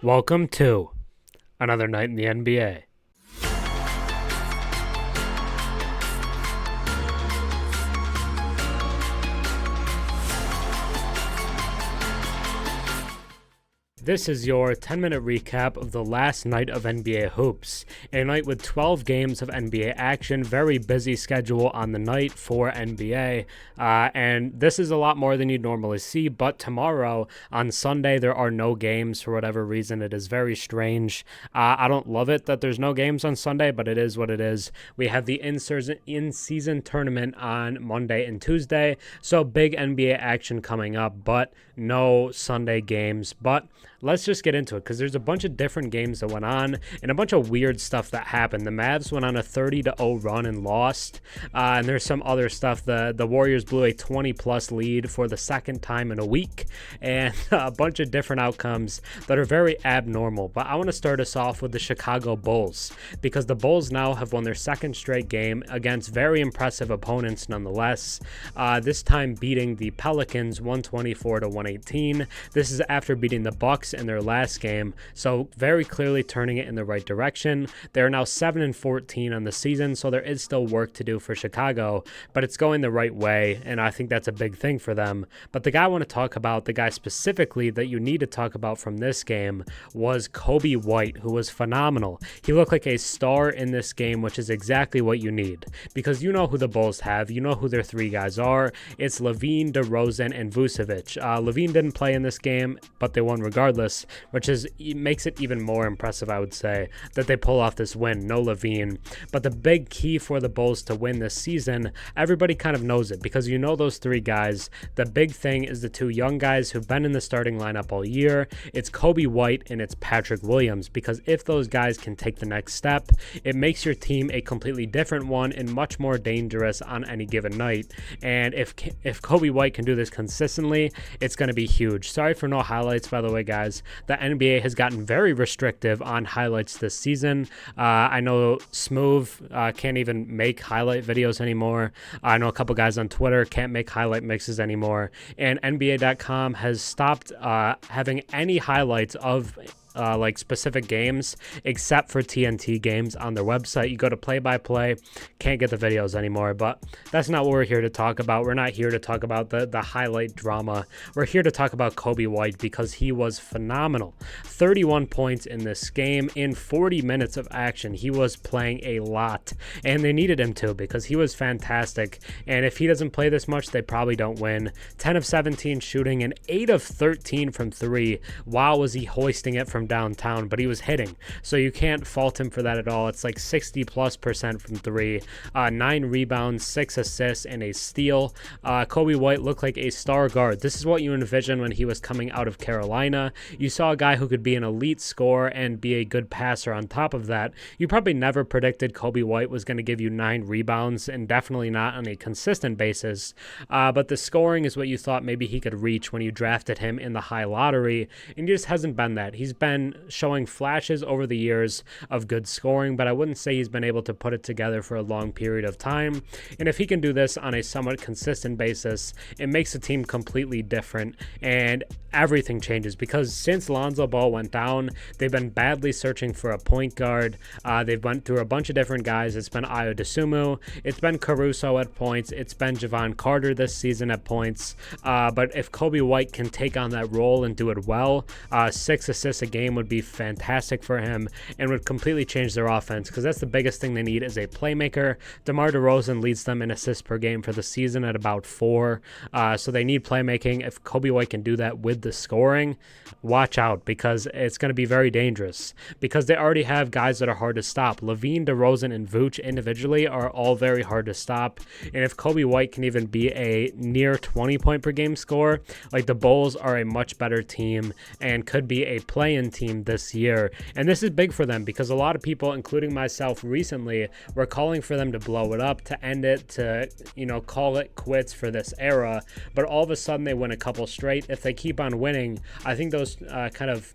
Welcome to another night in the NBA. This is your 10-minute recap of the last night of NBA hoops. A night with 12 games of NBA action, very busy schedule on the night for NBA, and this is a lot more than you'd normally see, but tomorrow, on Sunday, there are no games for whatever reason. It is very strange. I don't love it that there's no games on Sunday, but it is what it is. We have the in-season tournament on Monday and Tuesday, so big NBA action coming up, but no Sunday games. But let's just get into it because there's a bunch of different games that went on and a bunch of weird stuff that happened. The Mavs went on a 30-0 run and lost, and there's some other stuff. The Warriors blew a 20-plus lead for the second time in a week, and a bunch of different outcomes that are very abnormal. But I want to start us off with the Chicago Bulls because the Bulls now have won their second straight game against very impressive opponents nonetheless, this time beating the Pelicans 124-118. This is after beating the Bucks in their last game, so very clearly turning it in the right direction. They're now 7-14 on the season, so there is still work to do for Chicago, but it's going the right way, and I think that's a big thing for them. But the guy I want to talk about, the guy specifically that you need to talk about from this game, was Coby White, who was phenomenal. He looked like a star in this game, which is exactly what you need, because you know who the Bulls have, you know who their three guys are. It's LaVine, DeRozan, and Vucevic. LaVine didn't play in this game, but they won regardless, which makes it even more impressive, I would say, that they pull off this win. No LaVine. But the big key for the Bulls to win this season, everybody kind of knows it because you know those three guys. The big thing is the two young guys who've been in the starting lineup all year. It's Coby White and it's Patrick Williams, because if those guys can take the next step, it makes your team a completely different one and much more dangerous on any given night. And if Coby White can do this consistently, it's going to be huge. Sorry for no highlights, by the way, guys. The NBA has gotten very restrictive on highlights this season. I know Smooth can't even make highlight videos anymore. I know a couple guys on Twitter can't make highlight mixes anymore. And NBA.com has stopped having any highlights of like specific games except for TNT games on their website. You go to play-by-play, can't get the videos anymore. But that's not what we're here to talk about. We're not here to talk about the highlight drama. We're here to talk about Coby White because he was phenomenal. 31 points in this game in 40 minutes of action. He was playing a lot, and they needed him to because he was fantastic. And if he doesn't play this much, they probably don't win. 10 of 17 shooting and 8 of 13 from 3. Wow, was he hoisting it from downtown, but he was hitting, so you can't fault him for that at all. It's like 60+% from 3, 9 rebounds, 6 assists, and a steal. Coby White looked like a star guard. This is what you envisioned when he was coming out of Carolina. You saw a guy who could be an elite scorer and be a good passer on top of that. You probably never predicted Coby White was going to give you 9 rebounds, and definitely not on a consistent basis, but the scoring is what you thought maybe he could reach when you drafted him in the high lottery, and he just hasn't been that. He's been showing flashes over the years of good scoring, but I wouldn't say he's been able to put it together for a long period of time. And if he can do this on a somewhat consistent basis, it makes the team completely different and everything changes, because since Lonzo Ball went down, they've been badly searching for a point guard. They've went through a bunch of different guys. It's been Ayo Dosunmu, it's been Caruso at points, it's been Javon Carter this season at points, but if Coby White can take on that role and do it well, 6 assists a game would be fantastic for him and would completely change their offense, because that's the biggest thing they need is a playmaker. DeMar DeRozan leads them in assists per game for the season at about 4, so they need playmaking. If Coby White can do that with the scoring, watch out, because it's going to be very dangerous, because they already have guys that are hard to stop. LaVine, DeRozan, and Vooch individually are all very hard to stop, and if Coby White can even be a near 20 point per game scorer, like, the Bulls are a much better team and could be a play-in team this year. And this is big for them because a lot of people, including myself recently, were calling for them to blow it up, to end it, to, call it quits for this era. But all of a sudden they win a couple straight. If they keep on winning, I think those kind of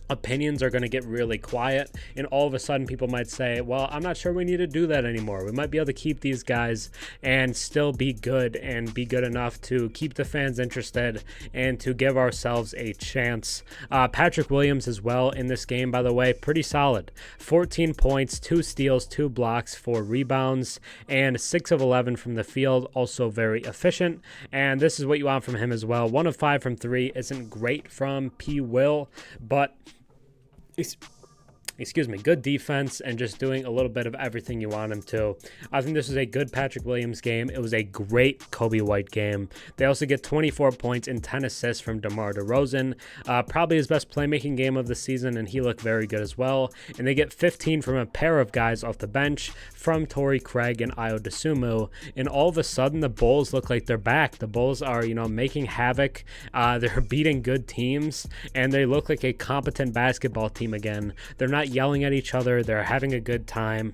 opinions are going to get really quiet, and all of a sudden people might say, well, I'm not sure we need to do that anymore. We might be able to keep these guys and still be good and be good enough to keep the fans interested and to give ourselves a chance. Patrick Williams as well in this game, by the way, pretty solid. 14 points, 2 steals, 2 blocks, 4 rebounds, and 6 of 11 from the field, also very efficient, and this is what you want from him as well. 1 of 5 from 3 isn't great from P. Will, but good defense and just doing a little bit of everything you want him to. I think this was a good Patrick Williams game. It was a great Coby White game. They also get 24 points and 10 assists from DeMar DeRozan. Probably his best playmaking game of the season, and he looked very good as well. And they get 15 from a pair of guys off the bench from Torrey Craig and Ayo Dosunmu. And all of a sudden, the Bulls look like they're back. The Bulls are, making havoc. They're beating good teams, and they look like a competent basketball team again. They're not yelling at each other. They're having a good time,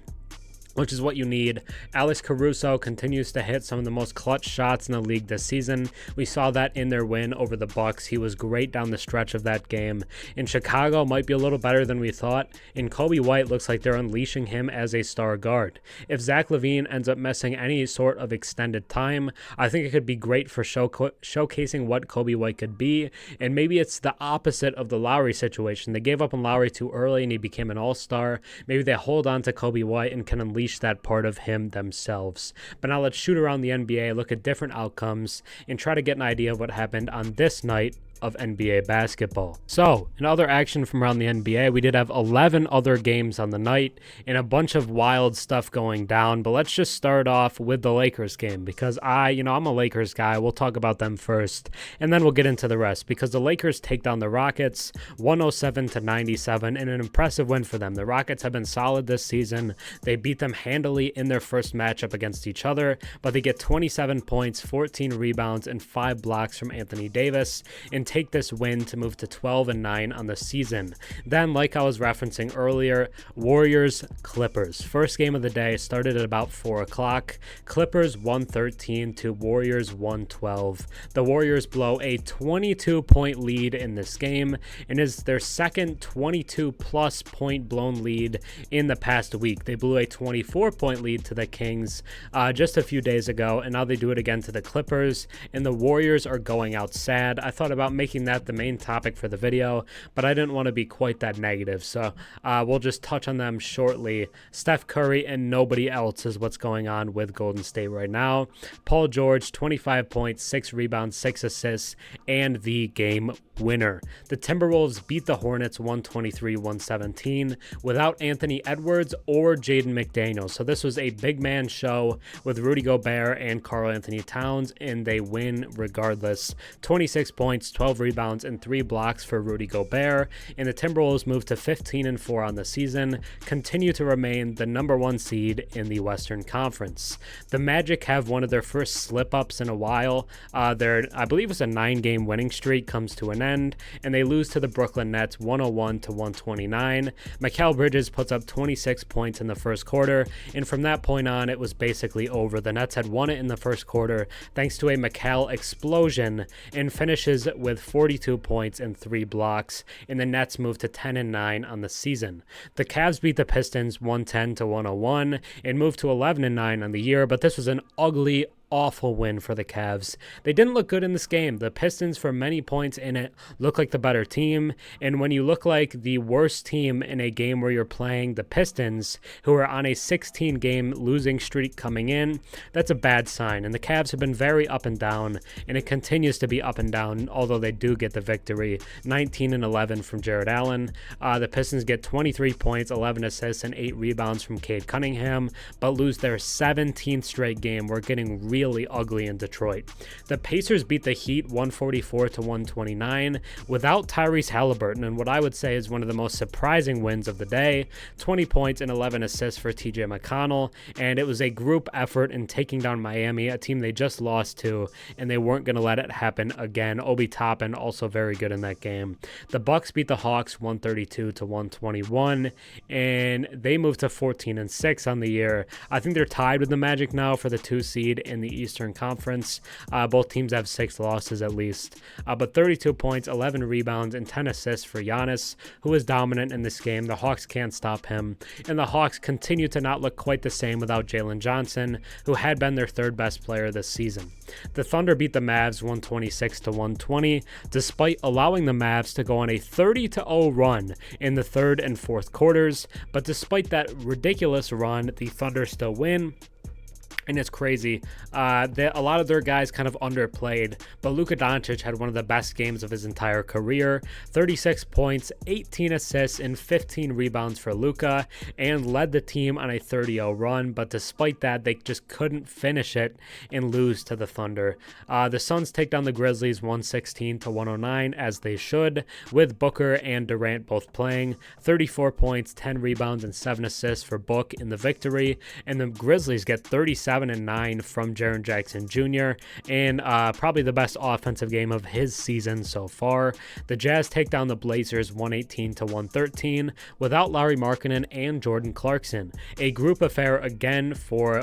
which is what you need. Alex Caruso continues to hit some of the most clutch shots in the league this season. We saw that in their win over the Bucks. He was great down the stretch of that game. In Chicago, might be a little better than we thought, and Coby White looks like they're unleashing him as a star guard. If Zach LaVine ends up missing any sort of extended time, I think it could be great for showcasing what Coby White could be, and maybe it's the opposite of the Lauri situation. They gave up on Lauri too early, and he became an all-star. Maybe they hold on to Coby White and can unleash that part of him themselves. But now let's shoot around the NBA, look at different outcomes, and try to get an idea of what happened on this night of NBA basketball. So, in other action from around the NBA, we did have 11 other games on the night and a bunch of wild stuff going down, but let's just start off with the Lakers game because I'm a Lakers guy. We'll talk about them first, and then we'll get into the rest because the Lakers take down the Rockets 107-97 in an impressive win for them. The Rockets have been solid this season. They beat them handily in their first matchup against each other, but they get 27 points, 14 rebounds, and 5 blocks from Anthony Davis, and take this win to move to 12-9 on the season. Then, like I was referencing earlier, Warriors-Clippers. First game of the day started at about 4 o'clock. Clippers 113 to Warriors 112. The Warriors blow a 22-point lead in this game and is their second 22-plus point blown lead in the past week. They blew a 24-point lead to the Kings just a few days ago, and now they do it again to the Clippers, and the Warriors are going out sad. I thought about making that the main topic for the video, but I didn't want to be quite that negative, so we'll just touch on them shortly. Steph Curry and nobody else is what's going on with Golden State right now. Paul George, 25 points, 6 rebounds, 6 assists, and the game winner. The Timberwolves beat the Hornets 123-117 without Anthony Edwards or Jaden McDaniels. So this was a big man show with Rudy Gobert and Karl Anthony Towns, and they win regardless. 26 points, 12 rebounds, and 3 blocks for Rudy Gobert, and the Timberwolves move to 15-4 on the season, continue to remain the number 1 seed in the Western Conference. The Magic have one of their first slip-ups in a while. Their, I believe it's a 9-game winning streak, comes to an end, and they lose to the Brooklyn Nets 101-129. Mikal Bridges puts up 26 points in the first quarter, and from that point on, it was basically over. The Nets had won it in the first quarter thanks to a Mikal explosion, and finishes with 42 points and 3 blocks, and the Nets move to 10-9 on the season. The Cavs beat the Pistons 110-101 and move to 11-9 on the year, but this was an ugly, awful win for the Cavs. They didn't look good in this game. The Pistons, for many points in it, look like the better team, and when you look like the worst team in a game where you're playing the Pistons, who are on a 16-game losing streak coming in, that's a bad sign, and the Cavs have been very up and down, and it continues to be up and down, although they do get the victory, 19-11 from Jared Allen. The Pistons get 23 points, 11 assists, and 8 rebounds from Cade Cunningham, but lose their 17th straight game. We're getting really ugly in Detroit. The Pacers beat the Heat 144-129 without Tyrese Halliburton, and what I would say is one of the most surprising wins of the day. 20 points and 11 assists for TJ McConnell, and it was a group effort in taking down Miami, a team they just lost to, and they weren't going to let it happen again. Obi Toppin also very good in that game. The Bucks beat the Hawks 132-121, and they moved to 14-6 on the year. I think they're tied with the Magic now for the 2 seed in the Eastern Conference. Both teams have 6 losses at least. But 32 points, 11 rebounds, and 10 assists for Giannis, who is dominant in this game. The Hawks can't stop him. And the Hawks continue to not look quite the same without Jalen Johnson, who had been their 3rd best player this season. The Thunder beat the Mavs 126-120, despite allowing the Mavs to go on a 30-0 run in the 3rd and 4th quarters. But despite that ridiculous run, the Thunder still win. And it's crazy. A lot of their guys kind of underplayed, but Luka Doncic had one of the best games of his entire career. 36 points, 18 assists, and 15 rebounds for Luka, and led the team on a 30-0 run. But despite that, they just couldn't finish it and lose to the Thunder. The Suns take down the Grizzlies 116-109, as they should, with Booker and Durant both playing. 34 points, 10 rebounds, and 7 assists for Book in the victory. And the Grizzlies get 37 and 9 from Jaren Jackson Jr. and probably the best offensive game of his season so far. The Jazz take down the Blazers 118-113 without Lauri Markkanen and Jordan Clarkson. A group affair again for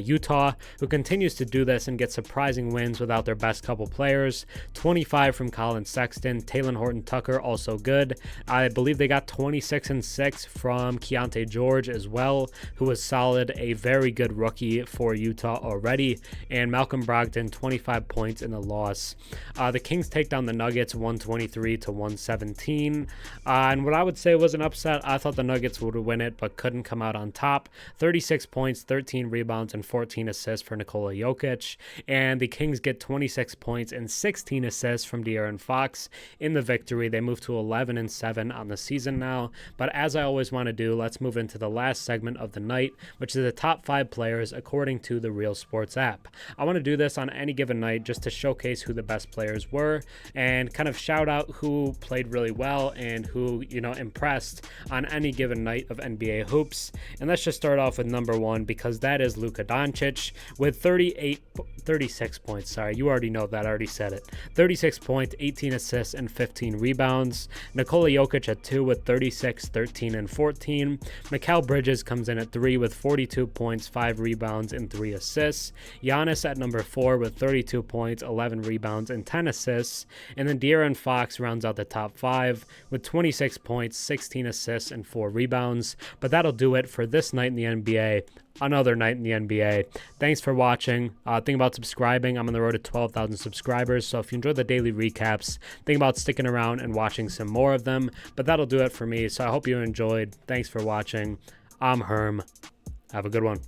Utah, who continues to do this and get surprising wins without their best couple players. 25 from Colin Sexton, Talen Horton-Tucker also good. I believe they got 26 and 6 from Keontae George as well, who was solid, a very good rookie for Utah already, and Malcolm Brogdon 25 points in the loss. The Kings take down the Nuggets 123-117, and what I would say was an upset. I thought the Nuggets would win it, but couldn't come out on top. 36 points, 13 rebounds, and 14 assists for Nikola Jokic, and the Kings get 26 points and 16 assists from De'Aaron Fox in the victory. They move to 11-7 on the season now, but as I always want to do, let's move into the last segment of the night, which is the top 5 players according to the Real Sports app. I want to do this on any given night just to showcase who the best players were and kind of shout out who played really well and who, impressed on any given night of NBA hoops. And let's just start off with number 1, because that is Luka Doncic with 36 points. Sorry, you already know that. I already said it. 36 points, 18 assists, and 15 rebounds. Nikola Jokic at 2 with 36, 13, and 14. Mikal Bridges comes in at 3 with 42 points, 5 rebounds, and 3 assists. Giannis at number 4 with 32 points, 11 rebounds, and 10 assists. And then De'Aaron Fox rounds out the top 5 with 26 points, 16 assists, and 4 rebounds. But that'll do it for this night in the NBA. Another night in the NBA. Thanks for watching. Think about subscribing. I'm on the road to 12,000 subscribers, so if you enjoy the daily recaps, think about sticking around and watching some more of them. But that'll do it for me, so I hope you enjoyed. Thanks for watching. I'm Herm. Have a good one.